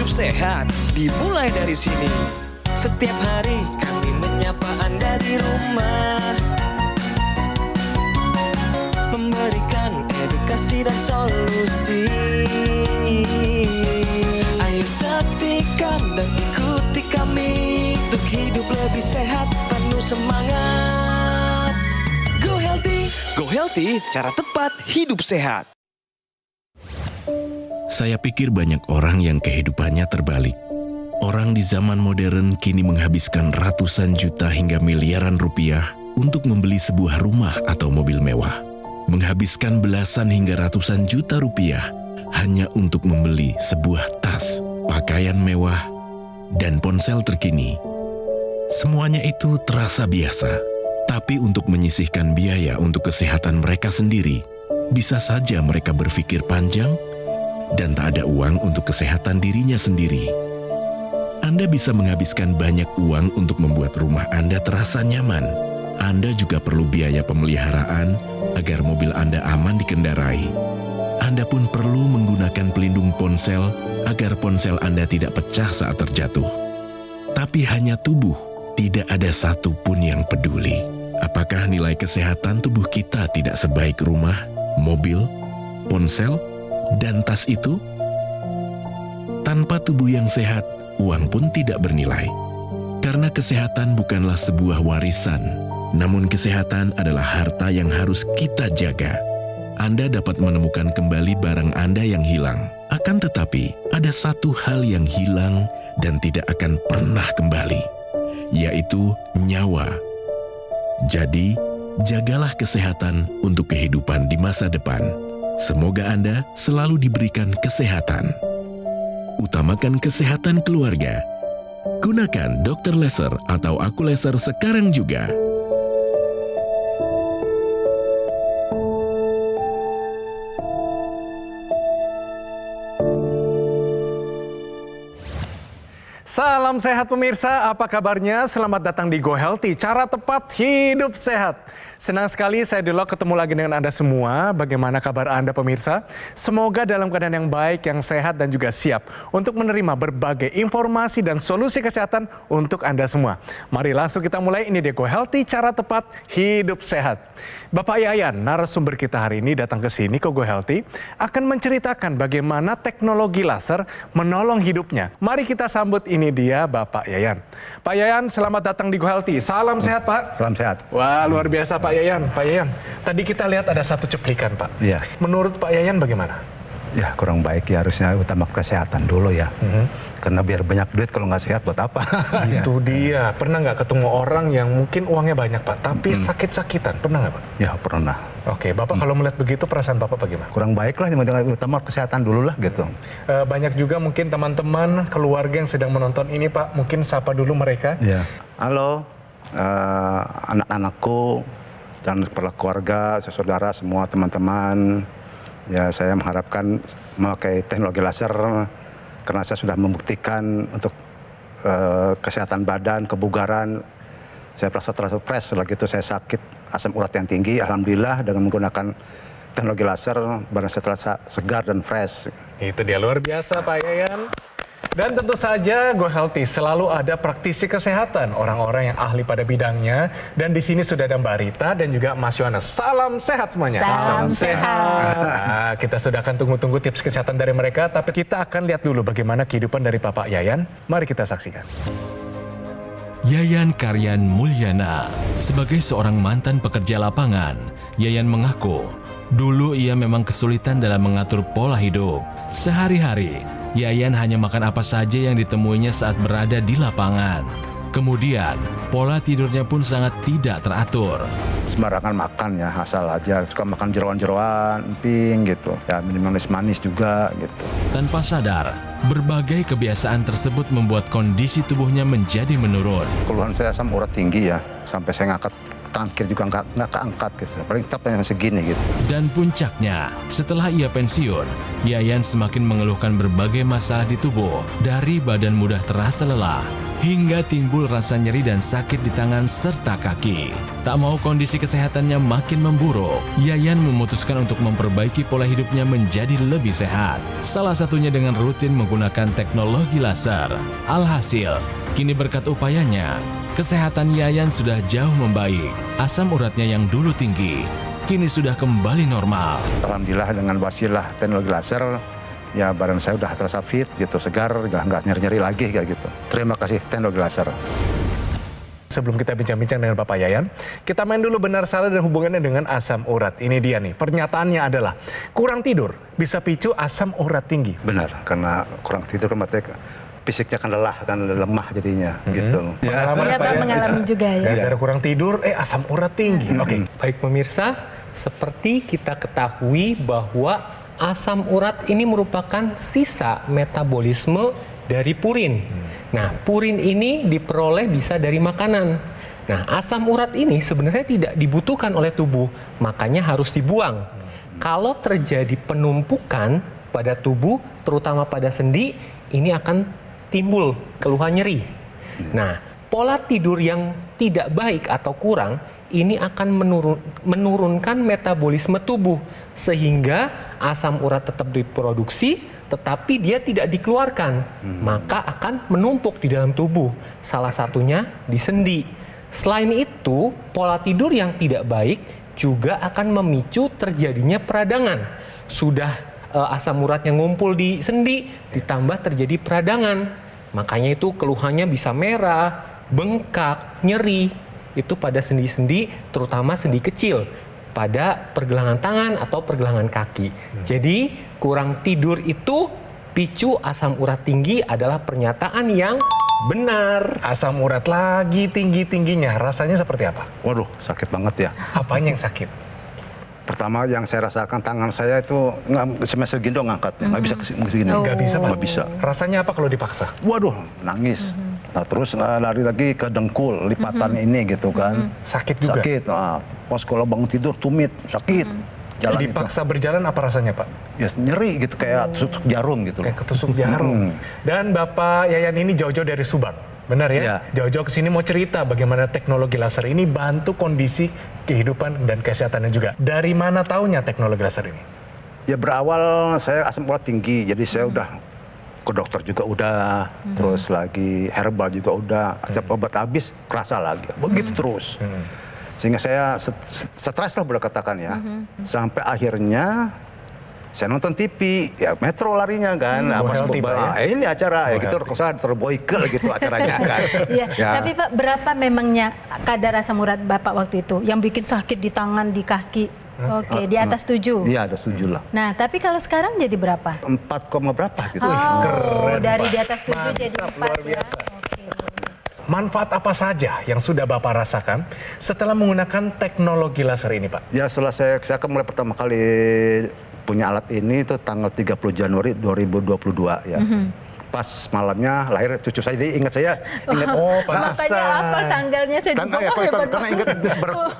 hidup sehat dimulai dari sini. Setiap hari kami menyapa Anda di rumah, memberikan edukasi dan solusi. Ayo saksikan dan ikuti kami untuk hidup lebih sehat, penuh semangat. Go Healthy. Go Healthy, cara tepat hidup sehat. Saya pikir banyak orang yang kehidupannya terbalik. Orang di zaman modern kini menghabiskan ratusan juta hingga miliaran rupiah untuk membeli sebuah rumah atau mobil mewah. Menghabiskan belasan hingga ratusan juta rupiah hanya untuk membeli sebuah tas, pakaian mewah, dan ponsel terkini. Semuanya itu terasa biasa, tapi untuk menyisihkan biaya untuk kesehatan mereka sendiri, bisa saja mereka berpikir panjang dan tak ada uang untuk kesehatan dirinya sendiri. Anda bisa menghabiskan banyak uang untuk membuat rumah Anda terasa nyaman. Anda juga perlu biaya pemeliharaan agar mobil Anda aman dikendarai. Anda pun perlu menggunakan pelindung ponsel agar ponsel Anda tidak pecah saat terjatuh. Tapi hanya tubuh, tidak ada satupun yang peduli. Apakah nilai kesehatan tubuh kita tidak sebaik rumah, mobil, ponsel, dan tas itu? Tanpa tubuh yang sehat, uang pun tidak bernilai. Karena kesehatan bukanlah sebuah warisan, namun kesehatan adalah harta yang harus kita jaga. Anda dapat menemukan kembali barang Anda yang hilang. Akan tetapi, ada satu hal yang hilang dan tidak akan pernah kembali, yaitu nyawa. Jadi, jagalah kesehatan untuk kehidupan di masa depan. Semoga Anda selalu diberikan kesehatan. Utamakan kesehatan keluarga. Gunakan Dr. Laser atau Aku Laser sekarang juga. Salam sehat pemirsa, apa kabarnya? Selamat datang di Go Healthy, cara tepat hidup sehat. Senang sekali saya Delok ketemu lagi dengan Anda semua. Bagaimana kabar Anda pemirsa? Semoga dalam keadaan yang baik, yang sehat dan juga siap untuk menerima berbagai informasi dan solusi kesehatan untuk Anda semua. Mari langsung kita mulai, ini dia Go Healthy, cara tepat hidup sehat. Bapak Yayan, narasumber kita hari ini datang ke sini ke Go Healthy, akan menceritakan bagaimana teknologi laser menolong hidupnya. Mari kita sambut, ini dia Bapak Yayan. Pak Yayan, selamat datang di Go Healthy. Salam sehat Pak. Salam sehat. Wah, luar biasa Pak Yayan. Pak Yayan, tadi kita lihat ada satu cuplikan Pak. Iya. Menurut Pak Yayan bagaimana? Ya kurang baik ya, harusnya utama kesehatan dulu ya. Karena biar banyak duit kalau nggak sehat buat apa? Itu dia. Pernah nggak ketemu orang yang mungkin uangnya banyak Pak, tapi sakit-sakitan? Pernah nggak Pak? Ya pernah. Oke, Bapak kalau melihat begitu perasaan Bapak bagaimana? Kurang baik lah, yang penting utama kesehatan dulu lah gitu. Banyak juga mungkin teman-teman, keluarga yang sedang menonton ini Pak, mungkin sapa dulu mereka. Ya. Halo, anak-anakku dan keluarga, saudara, semua teman-teman. Ya, saya mengharapkan memakai teknologi laser karena saya sudah membuktikan untuk kesehatan badan, kebugaran. Saya merasa terasa fresh, lagi itu saya sakit asam urat yang tinggi. Alhamdulillah dengan menggunakan teknologi laser, badan saya terasa segar dan fresh. Itu dia, luar biasa Pak Yayan. Dan tentu saja Go Healthy selalu ada praktisi kesehatan, orang-orang yang ahli pada bidangnya. Dan di sini sudah ada Mbak Rita dan juga Mas Yohanes. Salam sehat semuanya. Salam sehat. Nah, kita sudah akan tunggu-tunggu tips kesehatan dari mereka, tapi kita akan lihat dulu bagaimana kehidupan dari Bapak Yayan. Mari kita saksikan. Yayan Karyan Mulyana. Sebagai seorang mantan pekerja lapangan, Yayan mengaku dulu ia memang kesulitan dalam mengatur pola hidup. Sehari-hari, Yayan hanya makan apa saja yang ditemuinya saat berada di lapangan. Kemudian, pola tidurnya pun sangat tidak teratur. Sembarangan makan ya, asal aja. Suka makan jeroan-jeroan, emping gitu. Ya, minum manis-manis juga gitu. Tanpa sadar, berbagai kebiasaan tersebut membuat kondisi tubuhnya menjadi menurun. Keluhan saya asam urat tinggi ya, sampai saya ngangkat tangkir juga nggak keangkat gitu. Paling tetapnya segini gitu. Dan puncaknya, setelah ia pensiun, Yayan semakin mengeluhkan berbagai masalah di tubuh, dari badan mudah terasa lelah, hingga timbul rasa nyeri dan sakit di tangan serta kaki. Tak mau kondisi kesehatannya makin memburuk, Yayan memutuskan untuk memperbaiki pola hidupnya menjadi lebih sehat. Salah satunya dengan rutin menggunakan teknologi laser. Alhasil, kini berkat upayanya, kesehatan Yayan sudah jauh membaik. Asam uratnya yang dulu tinggi, kini sudah kembali normal. Alhamdulillah dengan wasilah teknologi laser, ya badan saya udah terasa fit gitu, segar, nggak nyeri-nyeri lagi kayak gitu. Terima kasih teknologi laser. Sebelum kita bincang-bincang dengan Bapak Yayan, kita main dulu benar salah dan hubungannya dengan asam urat. Ini dia nih, pernyataannya adalah kurang tidur bisa picu asam urat tinggi. Benar, karena kurang tidur kan berarti fisiknya kan lelah, kan lemah jadinya gitu. Pengalaman Iya, apa Pak, ya? mengalami juga ya. Gara-gara kurang tidur, asam urat tinggi. Oke. Baik pemirsa, seperti kita ketahui bahwa asam urat ini merupakan sisa metabolisme dari purin. Nah, purin ini diperoleh bisa dari makanan. Nah, asam urat ini sebenarnya tidak dibutuhkan oleh tubuh, makanya harus dibuang. Kalau terjadi penumpukan pada tubuh, terutama pada sendi, ini akan timbul keluhan nyeri. Nah, pola tidur yang tidak baik atau kurang ini akan menurunkan metabolisme tubuh sehingga asam urat tetap diproduksi tetapi dia tidak dikeluarkan, maka akan menumpuk di dalam tubuh, salah satunya di sendi. Selain itu, pola tidur yang tidak baik juga akan memicu terjadinya peradangan. Sudah asam uratnya ngumpul di sendi, ditambah terjadi peradangan. Makanya itu keluhannya bisa merah, bengkak, nyeri. Itu pada sendi-sendi, terutama sendi kecil, pada pergelangan tangan atau pergelangan kaki. Jadi kurang tidur itu picu asam urat tinggi adalah pernyataan yang benar. Asam urat lagi tinggi-tingginya, rasanya seperti apa? Waduh, sakit banget ya. Apanya yang sakit? Pertama yang saya rasakan tangan saya itu nggak semester gini dong ngangkatnya, nggak bisa segini. Nggak bisa, Pak? Nggak bisa. Rasanya apa kalau dipaksa? Waduh, nangis. Nah, terus lari lagi ke dengkul, lipatan ini gitu kan. Sakit juga? Sakit. Nah, pas kalau bangun tidur tumit, sakit. Jalan Dipaksa berjalan apa rasanya, Pak? itu, ya nyeri gitu, kayak tusuk jarum gitu. Kayak ketusuk jarum. Dan Bapak Yayan ini jauh-jauh dari Subang. Benar ya? Iya. Jauh-jauh ke sini mau cerita bagaimana teknologi laser ini bantu kondisi kehidupan dan kesehatannya juga. Dari mana taunya teknologi laser ini? Ya berawal saya asam urat tinggi, jadi saya udah ke dokter juga udah, terus lagi herbal juga udah, setiap obat habis kerasa lagi, begitu terus. Sehingga saya stres lah boleh katakan ya, sampai akhirnya saya nonton TV, ya Metro larinya kan, Go Healthy, Pak, ya? ini acara, ya Go gitu, saya terboikel gitu acaranya kan. Iya, Ya. tapi Pak, berapa memangnya kadar asam urat Bapak waktu itu yang bikin sakit di tangan, di kaki? Oke, di atas 7. Iya, ada 7 lah. Nah, tapi kalau sekarang jadi berapa? 4, berapa gitu. Oh, keren, dari Pak. di atas 7 jadi Mantap, 4 luar ya. biasa. Oke. Manfaat apa saja yang sudah Bapak rasakan setelah menggunakan teknologi laser ini, Pak? Ya setelah saya kan mulai pertama kali punya alat ini itu tanggal 30 Januari 2022 ya. Pas malamnya lahir cucu saya, jadi ingat Oh, Bapaknya apa tanggalnya saya juga ya, kok hebat karena ingat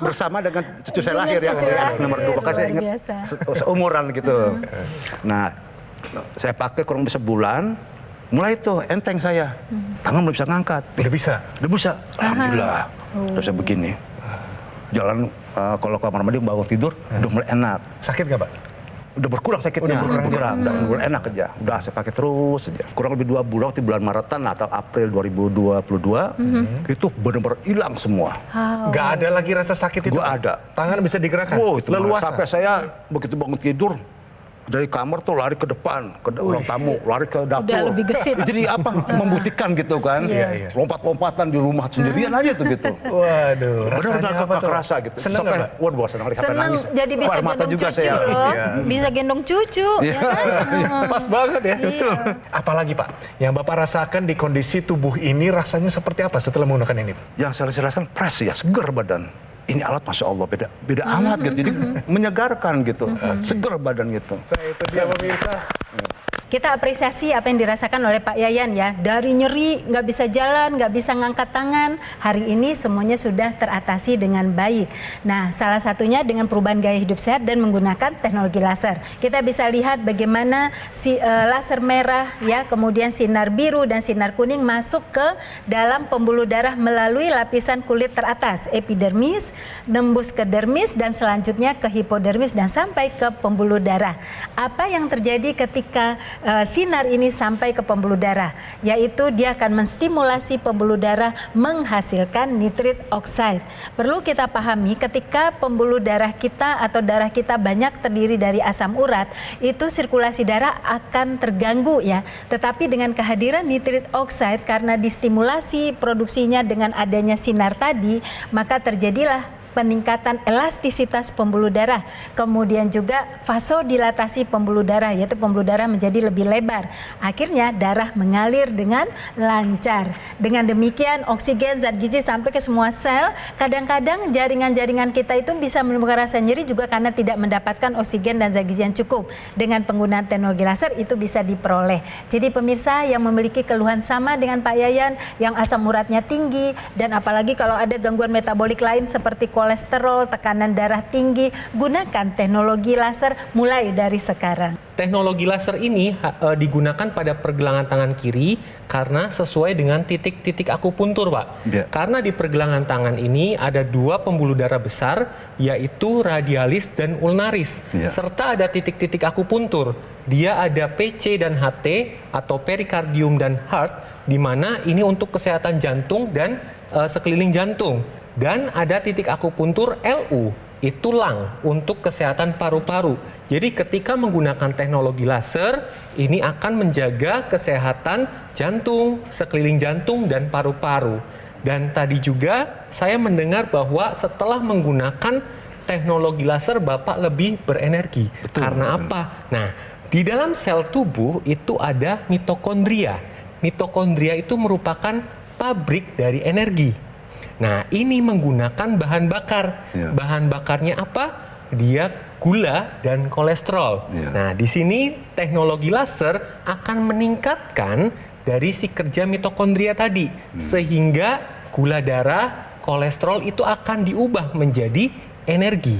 bersama dengan cucu saya Dengan lahir ya, cucu lahir, nomor 2, makanya saya luar ingat biasa. seumuran gitu. Nah, saya pakai kurang lebih sebulan, mulai tuh enteng saya, tangan belum bisa ngangkat. Udah bisa? Udah bisa, alhamdulillah. Udah bisa begini. Jalan kalau kamar mandi bangun tidur, udah mulai enak. Sakit nggak, Pak? Udah berkurang sakitnya, udah mulai enak aja. Udah saya pakai terus aja. Kurang lebih 2 bulan, waktu bulan Maretan atau April 2022, itu benar-benar hilang semua. Nggak ada lagi rasa sakit itu? Gua ada. Tangan bisa digerakkan? Wow, itu Leluasa? sampai saya begitu bangun tidur, dari kamar tuh lari ke depan, ke ruang tamu, lari ke dapur. Udah lebih gesit. Jadi apa? Membuktikan gitu kan. Iya. Lompat-lompatan di rumah sendirian aja tuh gitu. Waduh, Benar rasanya apa nggak tuh? kerasa gitu. Seneng Sampai, nggak, Pak? waduh, senang sampai Senang, nangis. jadi bisa Air mata gendong juga cucu saya. loh. Iya. Bisa gendong cucu, ya kan? Pas banget ya. Iya. Apalagi, Pak, yang Bapak rasakan di kondisi tubuh ini rasanya seperti apa setelah menggunakan ini? Yang saya jelaskan fresh ya, segar badan. Ini alat Masya Allah beda amat gitu. Jadi menyegarkan gitu. Segar badan gitu. Saya itu dia pemirsa. Kita apresiasi apa yang dirasakan oleh Pak Yayan ya. Dari nyeri, nggak bisa jalan, nggak bisa ngangkat tangan, hari ini semuanya sudah teratasi dengan baik. Nah, salah satunya dengan perubahan gaya hidup sehat dan menggunakan teknologi laser. Kita bisa lihat bagaimana laser merah ya, kemudian sinar biru dan sinar kuning masuk ke dalam pembuluh darah melalui lapisan kulit teratas, epidermis, nembus ke dermis dan selanjutnya ke hipodermis dan sampai ke pembuluh darah. Apa yang terjadi ketika sinar ini sampai ke pembuluh darah, yaitu dia akan menstimulasi pembuluh darah menghasilkan nitrit oxide. Perlu kita pahami ketika pembuluh darah kita atau darah kita banyak terdiri dari asam urat, itu sirkulasi darah akan terganggu ya. Tetapi dengan kehadiran nitrit oxide karena distimulasi produksinya dengan adanya sinar tadi, maka terjadilah peningkatan elastisitas pembuluh darah, kemudian juga vasodilatasi pembuluh darah, yaitu pembuluh darah menjadi lebih lebar. Akhirnya darah mengalir dengan lancar. Dengan demikian oksigen, zat gizi sampai ke semua sel. Kadang-kadang jaringan-jaringan kita itu bisa menimbulkan rasa nyeri juga karena tidak mendapatkan oksigen dan zat gizi yang cukup. Dengan penggunaan teknologi laser itu bisa diperoleh. Jadi pemirsa yang memiliki keluhan sama dengan Pak Yayan, yang asam uratnya tinggi, dan apalagi kalau ada gangguan metabolik lain seperti kolesterol, tekanan darah tinggi, gunakan teknologi laser mulai dari sekarang. Teknologi laser ini digunakan pada pergelangan tangan kiri karena sesuai dengan titik-titik akupuntur, Pak. Ya. Karena di pergelangan tangan ini ada 2 pembuluh darah besar, yaitu radialis dan ulnaris, Ya. serta ada titik-titik akupuntur. Dia ada PC dan HT atau perikardium dan heart, di mana ini untuk kesehatan jantung dan sekeliling jantung. Dan ada titik akupuntur LU, itu lung, untuk kesehatan paru-paru. Jadi ketika menggunakan teknologi laser, ini akan menjaga kesehatan jantung, sekeliling jantung, dan paru-paru. Dan tadi juga saya mendengar bahwa setelah menggunakan teknologi laser, Bapak lebih berenergi. Betul. Karena apa? Nah, di dalam sel tubuh itu ada mitokondria. Mitokondria itu merupakan pabrik dari energi. Nah, ini menggunakan bahan bakar. Ya. Bahan bakarnya apa? Dia gula dan kolesterol. Ya. Nah, di sini teknologi laser akan meningkatkan dari si kerja mitokondria tadi. Sehingga gula darah, kolesterol itu akan diubah menjadi energi.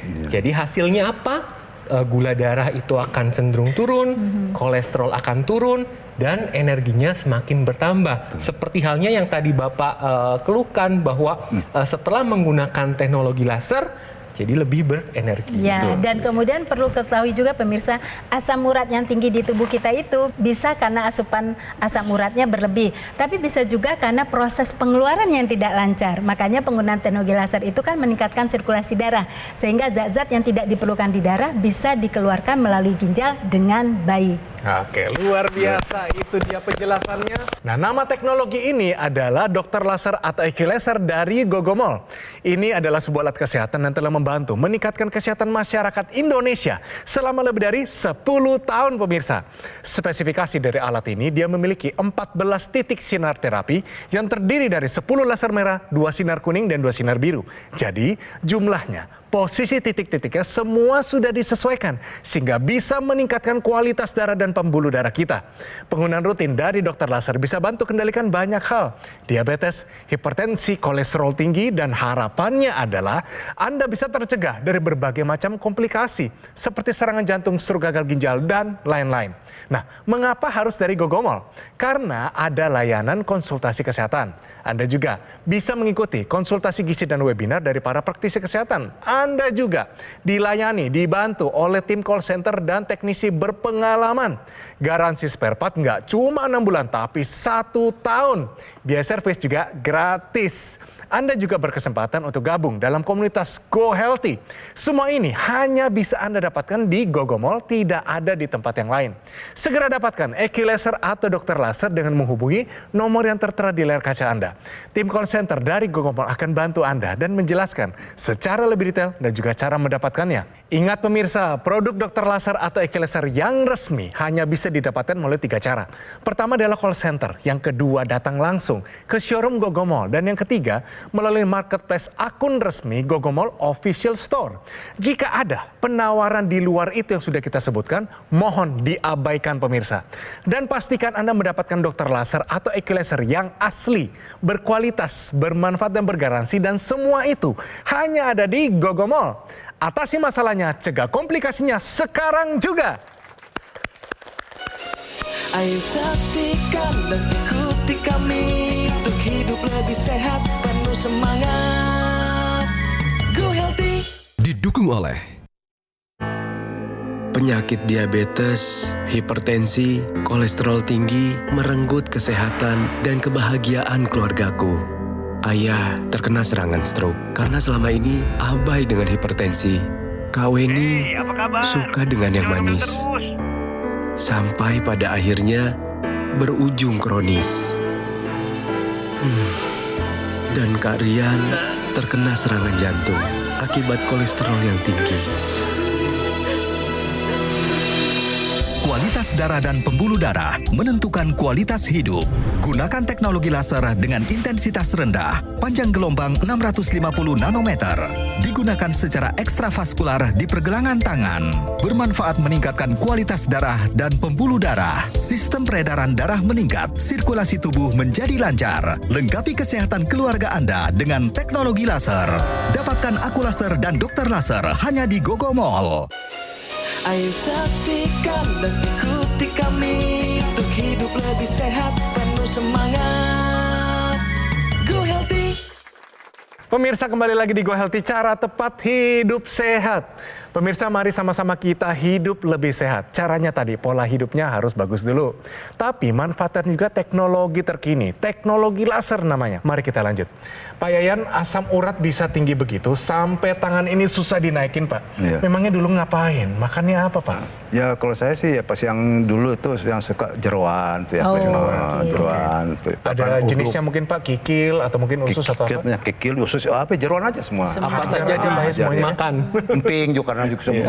Ya. Jadi hasilnya apa? Gula darah itu akan cenderung turun, kolesterol akan turun, dan energinya semakin bertambah. Seperti halnya yang tadi Bapak keluhkan bahwa setelah menggunakan teknologi laser, jadi lebih berenergi. Ya, dan kemudian perlu ketahui juga pemirsa, asam urat yang tinggi di tubuh kita itu bisa karena asupan asam uratnya berlebih, tapi bisa juga karena proses pengeluaran yang tidak lancar. Makanya penggunaan teknologi laser itu kan meningkatkan sirkulasi darah, sehingga zat-zat yang tidak diperlukan di darah bisa dikeluarkan melalui ginjal dengan baik. Oke, luar biasa. Itu dia penjelasannya. Nah, nama teknologi ini adalah Dokter Laser atau EQ Laser dari Gogomol. Ini adalah sebuah alat kesehatan yang telah membantu meningkatkan kesehatan masyarakat Indonesia selama lebih dari 10 tahun, pemirsa. Spesifikasi dari alat ini, dia memiliki 14 titik sinar terapi yang terdiri dari 10 laser merah, 2 sinar kuning, dan 2 sinar biru. Jadi, jumlahnya, posisi titik-titiknya semua sudah disesuaikan sehingga bisa meningkatkan kualitas darah dan pembuluh darah kita. Penggunaan rutin dari dokter laser bisa bantu kendalikan banyak hal. Diabetes, hipertensi, kolesterol tinggi, dan harapannya adalah Anda bisa tercegah dari berbagai macam komplikasi seperti serangan jantung, stroke, gagal ginjal, dan lain-lain. Nah, mengapa harus dari Gogomol? Karena ada layanan konsultasi kesehatan. Anda juga bisa mengikuti konsultasi gizi dan webinar dari para praktisi kesehatan. Anda juga dilayani, dibantu oleh tim call center dan teknisi berpengalaman. Garansi spare part nggak cuma 6 bulan, tapi 1 tahun. Biaya servis juga gratis. Anda juga berkesempatan untuk gabung dalam komunitas Go Healthy. Semua ini hanya bisa Anda dapatkan di Gogomol, tidak ada di tempat yang lain. Segera dapatkan EQ Laser atau dokter laser dengan menghubungi nomor yang tertera di layar kaca Anda. Tim call center dari Gogomol akan bantu Anda dan menjelaskan secara lebih detail dan juga cara mendapatkannya. Ingat pemirsa, produk dokter laser atau EQ Laser yang resmi hanya bisa didapatkan melalui 3 cara. Pertama adalah call center, yang kedua datang langsung, langsung ke showroom Gogomall. Dan yang ketiga, melalui marketplace akun resmi Gogomall Official Store. Jika ada penawaran di luar itu yang sudah kita sebutkan, mohon diabaikan pemirsa. Dan pastikan Anda mendapatkan dokter laser atau equalizer yang asli, berkualitas, bermanfaat dan bergaransi, dan semua itu hanya ada di Gogomall. Atasi masalahnya, cegah komplikasinya sekarang juga. Ayo saksikan dan ikuti kami untuk hidup lebih sehat, penuh semangat. Go Healthy. Didukung oleh penyakit diabetes, hipertensi, kolesterol tinggi, merenggut kesehatan dan kebahagiaan keluargaku. Ayah terkena serangan stroke karena selama ini abai dengan hipertensi. Kak Weni suka dengan yang manis. Sampai pada akhirnya berujung kronis. Dan Kak Rian terkena serangan jantung akibat kolesterol yang tinggi. Kualitas darah dan pembuluh darah menentukan kualitas hidup. Gunakan teknologi laser dengan intensitas rendah, panjang gelombang 650 nanometer. Digunakan secara ekstravaskular di pergelangan tangan. Bermanfaat meningkatkan kualitas darah dan pembuluh darah. Sistem peredaran darah meningkat, sirkulasi tubuh menjadi lancar. Lengkapi kesehatan keluarga Anda dengan teknologi laser. Dapatkan aku laser dan dokter laser hanya di Gogomall. Ayo saksikan dan ikuti kami untuk hidup lebih sehat, penuh semangat. Go Healthy. Pemirsa, kembali lagi di Go Healthy, cara tepat hidup sehat. Pemirsa, mari sama-sama kita hidup lebih sehat. Caranya tadi, pola hidupnya harus bagus dulu. Tapi manfaatkan juga teknologi terkini, teknologi laser namanya. Mari kita lanjut. Pak Yayan, asam urat bisa tinggi begitu sampai tangan ini susah dinaikin, Pak. Iya. Memangnya dulu ngapain? Makannya apa, Pak? Ya kalau saya sih ya pas yang dulu itu yang suka jeroan tuh ya. Jeroan. Ada jenisnya mungkin Pak, kikil atau mungkin usus atau apa? Kikil, usus, apa jeroan aja semua. Apa saja aja Pak, semuanya. makan. Emping juga karena juga semua.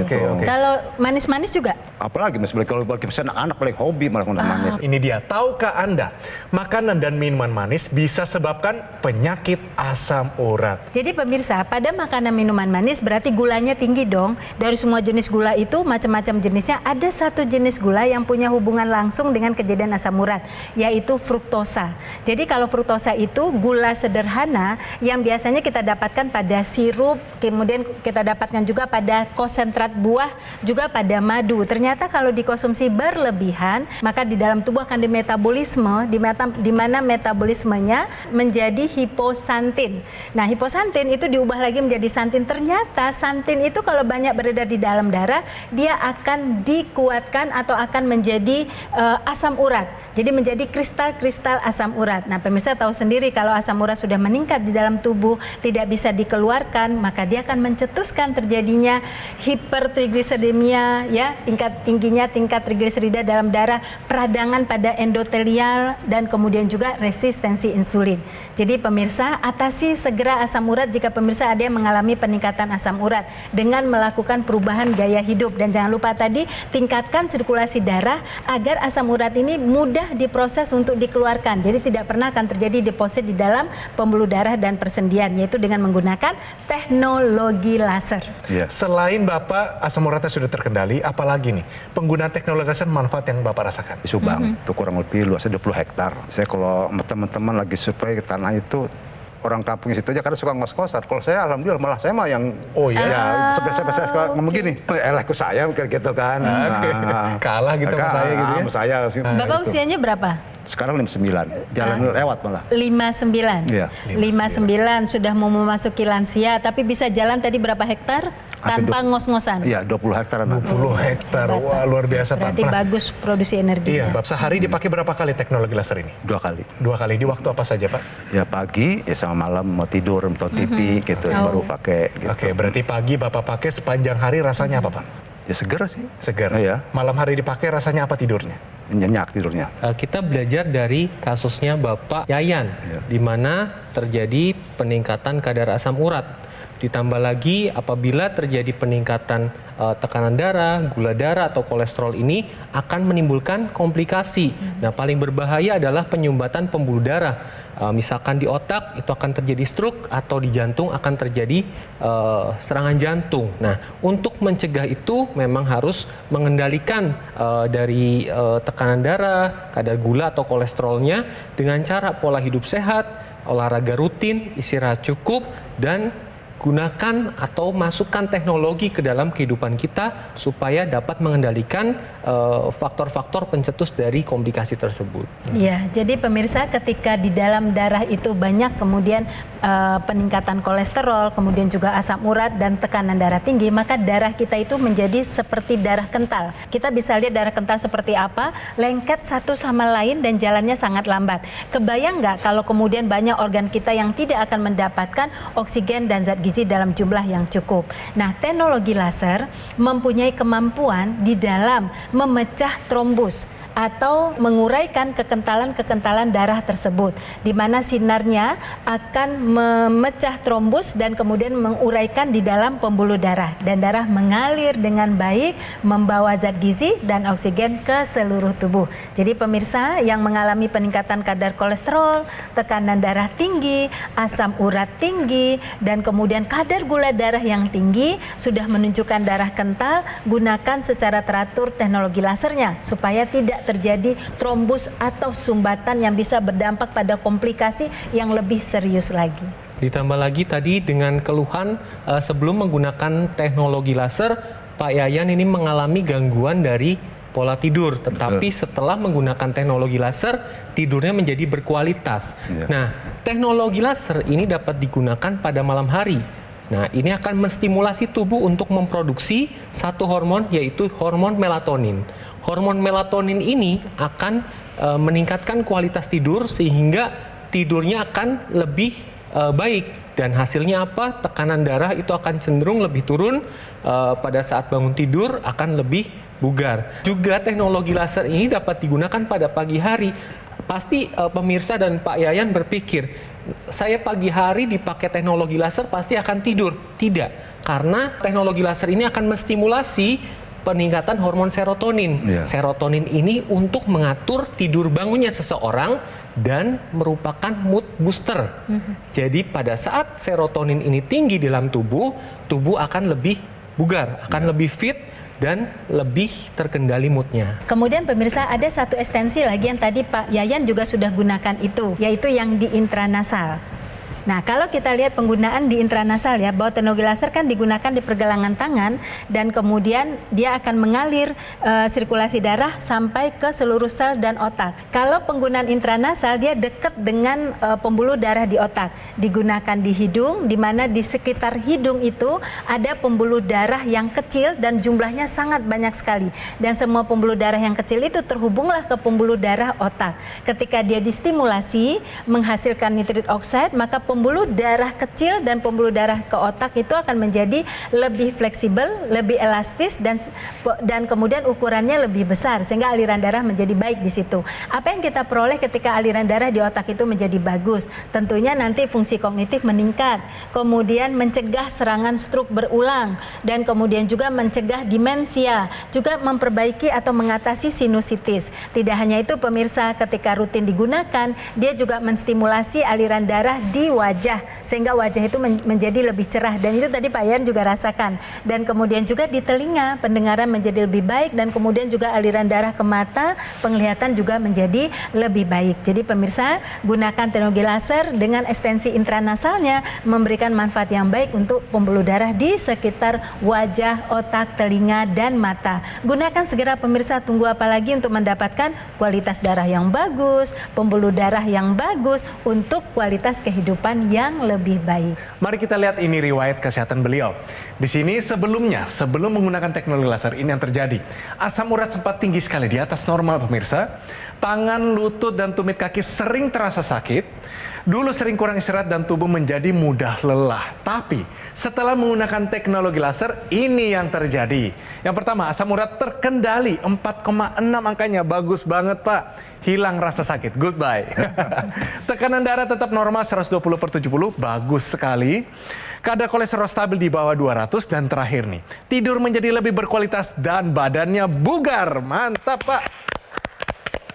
Oke. Kalau manis-manis juga? Apalagi mas, kalau bagi anak-anak paling hobi malah manis. Ini dia, tahukah Anda, makanan dan minuman manis bisa sebabkan penyakit asam urat. Jadi pemirsa, pada makanan minuman manis berarti gulanya tinggi dong. Dari semua jenis gula itu, macam-macam jenisnya, ada satu jenis gula yang punya hubungan langsung dengan kejadian asam urat, yaitu fruktosa. Jadi kalau fruktosa itu gula sederhana yang biasanya kita dapatkan pada sirup, kemudian kita dapatkan juga pada konsentrat buah, juga pada madu. Ternyata kalau dikonsumsi berlebihan, maka di dalam tubuh akan dimetabolisme, di mana metabolismenya menjadi hiposantin. Nah, hiposantin itu diubah lagi menjadi santin. Ternyata santin itu kalau banyak beredar di dalam darah, dia akan dikuatkan atau akan menjadi asam urat. Jadi menjadi kristal-kristal asam urat. Nah, pemirsa tahu sendiri kalau asam urat sudah meningkat di dalam tubuh, tidak bisa dikeluarkan, maka dia akan mencetuskan terjadinya hipertrigliseridemia, ya, tingkat trigliserida dalam darah, peradangan pada endotelial, dan kemudian juga resistensi insulin. Jadi pemirsa, atasi segera asam urat jika pemirsa ada yang mengalami peningkatan asam urat dengan melakukan perubahan gaya hidup. Dan jangan lupa tadi, tingkatkan sirkulasi darah agar asam urat ini mudah diproses untuk dikeluarkan. Jadi tidak pernah akan terjadi deposit di dalam pembuluh darah dan persendian, yaitu dengan menggunakan teknologi laser. Iya. Selain Bapak asam uratnya sudah terkendali, apalagi nih penggunaan teknologi laser manfaat yang Bapak rasakan? Di Subang itu kurang lebih luasnya 20 hektar. Saya kalau teman-teman lagi survei ke tanah itu, orang kampung situ aja karena suka ngos-ngosan. Kalau saya alhamdulillah malah saya mah yang sampai saya suka ngomong gini, elahku saya kayak gitu kan. Kalah gitu sama saya gitu ya. Sama saya. Bapak usianya berapa? Sekarang 59, jalan lewat malah. 59. Iya. 59 sudah mau memasuki lansia, tapi bisa jalan tadi berapa hektar tanpa ngos-ngosan? Iya, 20 hektar. 20 hektar, wah luar biasa Pak. Berarti bagus produksi energi. Iya, Bapak sehari dipakai berapa kali teknologi laser ini? 2 kali. 2 kali, di waktu apa saja Pak? Ya pagi, ya sama malam mau tidur, mau TV gitu, baru pakai. Gitu. Oke, berarti pagi Bapak pakai sepanjang hari rasanya apa Pak? Ya segar sih. Segar. Iya. Malam hari dipakai rasanya apa tidurnya? Nyenyak tidurnya. Kita belajar dari kasusnya Bapak Yayan, di mana terjadi peningkatan kadar asam urat. Ditambah lagi apabila terjadi peningkatan tekanan darah, gula darah atau kolesterol ini akan menimbulkan komplikasi. Nah, paling berbahaya adalah penyumbatan pembuluh darah. Misalkan di otak itu akan terjadi stroke atau di jantung akan terjadi serangan jantung. Nah, untuk mencegah itu memang harus mengendalikan dari tekanan darah, kadar gula atau kolesterolnya dengan cara pola hidup sehat, olahraga rutin, istirahat cukup, dan gunakan atau masukkan teknologi ke dalam kehidupan kita supaya dapat mengendalikan faktor-faktor pencetus dari komplikasi tersebut. Iya, jadi pemirsa ketika di dalam darah itu banyak kemudian peningkatan kolesterol, kemudian juga asam urat dan tekanan darah tinggi, maka darah kita itu menjadi seperti darah kental. Kita bisa lihat darah kental seperti apa, lengket satu sama lain dan jalannya sangat lambat. Kebayang nggak kalau kemudian banyak organ kita yang tidak akan mendapatkan oksigen dan zat gizi dalam jumlah yang cukup. Nah, teknologi laser mempunyai kemampuan di dalam memecah trombus atau menguraikan kekentalan-kekentalan darah tersebut, di mana sinarnya akan memecah trombus dan kemudian menguraikan di dalam pembuluh darah, dan darah mengalir dengan baik, membawa zat gizi dan oksigen ke seluruh tubuh. Jadi pemirsa yang mengalami peningkatan kadar kolesterol, tekanan darah tinggi, asam urat tinggi, dan kemudian kadar gula darah yang tinggi sudah menunjukkan darah kental, gunakan secara teratur teknologi lasernya supaya tidak terjadi trombus atau sumbatan yang bisa berdampak pada komplikasi yang lebih serius lagi. Ditambah lagi tadi dengan keluhan sebelum menggunakan teknologi laser, Pak Yayan ini mengalami gangguan dari pola tidur, tetapi setelah menggunakan teknologi laser tidurnya menjadi berkualitas. Nah, teknologi laser ini dapat digunakan pada malam hari. Nah, ini akan menstimulasi tubuh untuk memproduksi satu hormon, yaitu hormon melatonin. Hormon melatonin ini akan meningkatkan kualitas tidur sehingga tidurnya akan lebih baik. Dan hasilnya apa? Tekanan darah itu akan cenderung lebih turun, pada saat bangun tidur akan lebih bugar. Juga teknologi laser ini dapat digunakan pada pagi hari. Pasti pemirsa dan Pak Yayan berpikir, saya pagi hari dipakai teknologi laser pasti akan tidur. Tidak, karena teknologi laser ini akan menstimulasi peningkatan hormon serotonin. Serotonin ini untuk mengatur tidur bangunnya seseorang dan merupakan mood booster. Jadi pada saat serotonin ini tinggi dalam tubuh, tubuh akan lebih bugar, akan lebih fit dan lebih terkendali moodnya. Kemudian pemirsa ada satu ekstensi lagi yang tadi Pak Yayan juga sudah gunakan itu, yaitu yang di intranasal. Nah, kalau kita lihat penggunaan di intranasal ya, bahwa teknologi laser kan digunakan di pergelangan tangan dan kemudian dia akan mengalir sirkulasi darah sampai ke seluruh sel dan otak. Kalau penggunaan intranasal dia dekat dengan pembuluh darah di otak. Digunakan di hidung, di mana di sekitar hidung itu ada pembuluh darah yang kecil dan jumlahnya sangat banyak sekali. Dan semua pembuluh darah yang kecil itu terhubunglah ke pembuluh darah otak. Ketika dia distimulasi menghasilkan nitrit oxide, maka pembuluh darah kecil dan pembuluh darah ke otak itu akan menjadi lebih fleksibel, lebih elastis dan kemudian ukurannya lebih besar sehingga aliran darah menjadi baik di situ. Apa yang kita peroleh ketika aliran darah di otak itu menjadi bagus? Tentunya nanti fungsi kognitif meningkat, kemudian mencegah serangan stroke berulang dan kemudian juga mencegah demensia, juga memperbaiki atau mengatasi sinusitis. Tidak hanya itu pemirsa, ketika rutin digunakan, dia juga menstimulasi aliran darah di wajah sehingga wajah itu menjadi lebih cerah, dan itu tadi Pak Yayan juga rasakan. Dan kemudian juga di telinga pendengaran menjadi lebih baik dan kemudian juga aliran darah ke mata, penglihatan juga menjadi lebih baik. Jadi pemirsa, gunakan teknologi laser dengan ekstensi intranasalnya memberikan manfaat yang baik untuk pembuluh darah di sekitar wajah, otak, telinga dan mata. Gunakan segera pemirsa, tunggu apa lagi untuk mendapatkan kualitas darah yang bagus, pembuluh darah yang bagus untuk kualitas kehidupan yang lebih baik. Mari kita lihat ini riwayat kesehatan beliau. Di sini sebelum menggunakan teknologi laser ini yang terjadi. Asam urat sempat tinggi sekali di atas normal pemirsa. Tangan, lutut dan tumit kaki sering terasa sakit. Dulu sering kurang istirahat dan tubuh menjadi mudah lelah. Tapi setelah menggunakan teknologi laser, ini yang terjadi. Yang pertama, asam urat terkendali 4,6 angkanya. Bagus banget Pak. Hilang rasa sakit, goodbye. Tekanan darah tetap normal 120/70, bagus sekali. Kadar kolesterol stabil di bawah 200 dan terakhir nih, tidur menjadi lebih berkualitas dan badannya bugar. Mantap, Pak.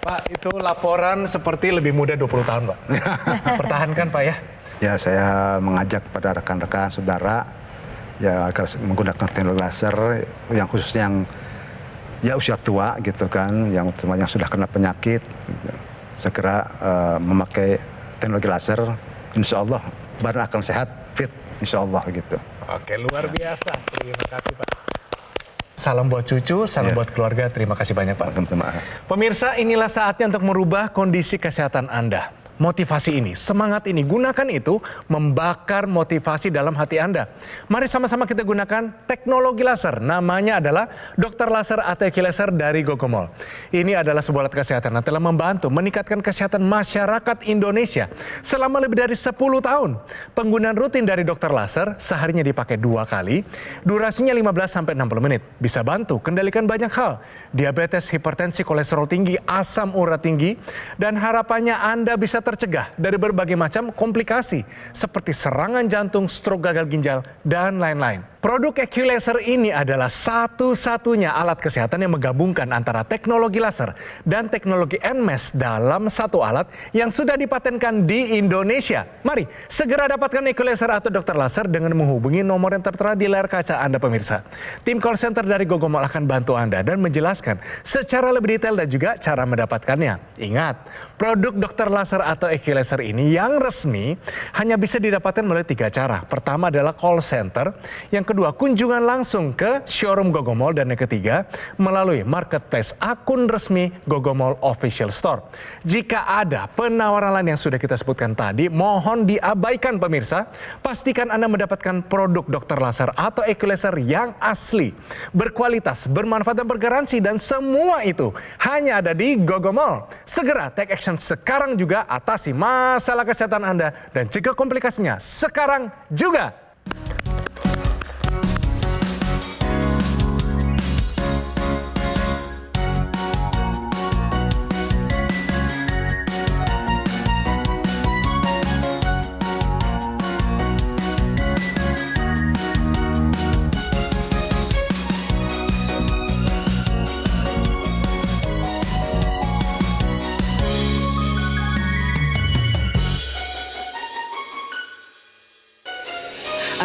Pak, itu laporan seperti lebih muda 20 tahun, Pak. Pertahankan, Pak ya. Ya, saya mengajak pada rekan-rekan saudara ya agar menggunakan teknologi laser yang khususnya yang ya usia tua gitu kan, yang sudah kena penyakit, segera memakai teknologi laser. Insya Allah badan akan sehat, fit, insya Allah gitu. Oke, luar biasa. Terima kasih, Pak. Salam buat cucu, salam buat keluarga. Terima kasih banyak, Pak. Sama-sama. Pemirsa, inilah saatnya untuk merubah kondisi kesehatan Anda. Motivasi ini, semangat ini, gunakan itu membakar motivasi dalam hati Anda. Mari sama-sama kita gunakan teknologi laser. Namanya adalah Dr. Laser atau EQ Laser dari Gogomol. Ini adalah sebuah alat kesehatan yang telah membantu meningkatkan kesehatan masyarakat Indonesia selama lebih dari 10 tahun. Penggunaan rutin dari Dr. Laser seharinya dipakai 2 kali, durasinya 15-60 menit. Bisa bantu kendalikan banyak hal, diabetes, hipertensi, kolesterol tinggi, asam urat tinggi, dan harapannya Anda bisa tercegah dari berbagai macam komplikasi seperti serangan jantung, stroke, gagal ginjal, dan lain-lain. Produk EQ Laser ini adalah satu-satunya alat kesehatan yang menggabungkan antara teknologi laser dan teknologi NMES dalam satu alat yang sudah dipatenkan di Indonesia. Mari segera dapatkan EQ Laser atau Dr. Laser dengan menghubungi nomor yang tertera di layar kaca Anda, pemirsa. Tim call center dari Gogomol akan bantu Anda dan menjelaskan secara lebih detail dan juga cara mendapatkannya. Ingat, produk Dr. Laser atau EQ Laser ini yang resmi hanya bisa didapatkan melalui 3 cara. Pertama adalah call center, yang kedua kunjungan langsung ke showroom Gogomol, dan yang ketiga melalui marketplace akun resmi Gogomol Official Store. Jika ada penawaran lain yang sudah kita sebutkan tadi, mohon diabaikan, pemirsa. Pastikan Anda mendapatkan produk Dr. Laser atau EQ Laser yang asli, berkualitas, bermanfaat dan bergaransi, dan semua itu hanya ada di Gogomol. Segera take action sekarang juga, atasi masalah kesehatan Anda dan cegah komplikasinya sekarang juga.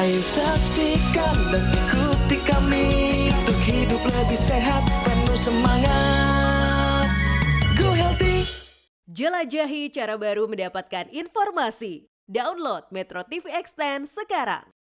Ayo saksikan dan ikuti kami untuk hidup lebih sehat, penuh semangat. Go Healthy. Jelajahi cara baru mendapatkan informasi. Download Metro TV Extend sekarang.